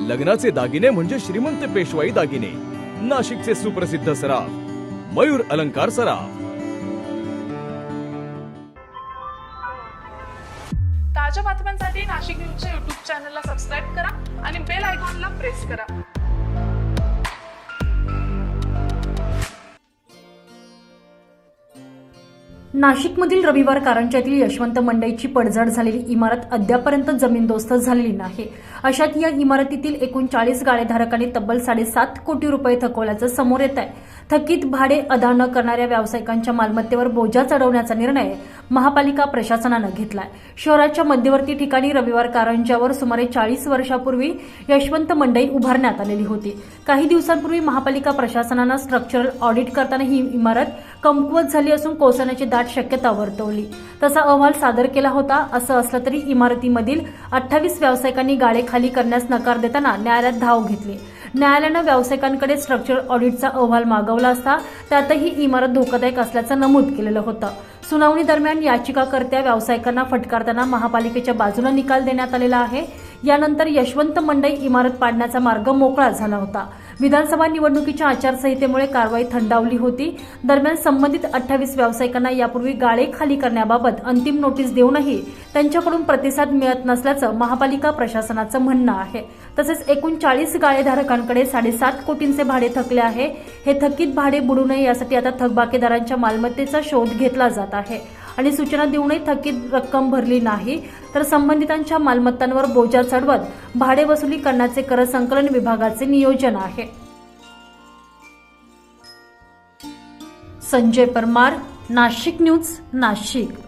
लग्नाचे दागिने म्हणजे श्रीमंत पेशवाई दागिने, नाशिकचे सुप्रसिद्ध सराफ मयूर अलंकार सराफ। ताज्या बातम्यांसाठी नाशिक न्यूजच्या YouTube चॅनलला सबस्क्राईब करा आणि बेल आयकॉनला प्रेस करा। नाशिकमधील रविवार कारंज्यातील यशवंत मंडईची पडझड झालेली इमारत अद्यापर्यंत जमीनदोस्त झालेली नाही। अशात या इमारतीतील एकूण 40 गाळेधारकांनी तब्बल 7.5 कोटी रुपये थकवल्याचं समोर येत आहे। थकीत भाडे अदा न करणाऱ्या व्यावसायिकांच्या मालमत्तेवर बोजा चढवण्याचा निर्णय महापालिका प्रशासनानं घेतलाय। शहराच्या मध्यवर्ती ठिकाणी रविवार कारंज्यावर सुमारे 40 वर्षापूर्वी यशवंत मंडई उभारण्यात आलेली होती। काही दिवसांपूर्वी महापालिका प्रशासनानं स्ट्रक्चरल ऑडिट करताना ही इमारत कमकुवत झाली असून कोसळण्याची दाट शक्यता वर्तवली। तसा अहवाल सादर केला होता। असं असलं तरी इमारतीमधील 28 व्यावसायिकांनी गाळे खाली करण्यास नकार देताना न्यायालयात धाव घेतली। न्यायालयानं व्यावसायिकांकडे स्ट्रक्चरल ऑडिटचा अहवाल मागवला असता त्यातही इमारत धोकादायक असल्याचं नमूद केलेलं होतं। सुनावणी दरम्यान याचिकाकर्त्या व्यावसायिकांना फटकारताना महापालिकेच्या बाजूने निकाल देण्यात आलेला आहे। यानंतर यशवंत मंडई इमारत पाडण्याचा मार्ग मोकळा झाला होता। विधानसभा निवडणुकीच्या आचारसंहितेमुळे कारवाई थंडावली होती। दरम्यान संबंधित 28 व्यावसायिकांना यापूर्वी गाळे खाली करण्याबाबत अंतिम नोटीस देऊनही त्यांच्याकडून प्रतिसाद मिळत नसल्याचं महापालिका प्रशासनाचं म्हणणं आहे। तसेच एकूण 40 गाळेधारकांकडे 7.5 कोटींचे भाडे थकले आहे। हे थकीत भाडे बुडू नये यासाठी आता थकबाकीदारांच्या मालमत्तेचा शोध घेतला जात आहे आणि सूचना देऊनही थकीत रक्कम भरली नाही तर संबंधितांच्या मालमत्तांवर बोजा चढवत भाडे वसुली करण्याचे कर संकलन विभागाचे नियोजन आहे। संजय परमार, नाशिक न्यूज, नाशिक।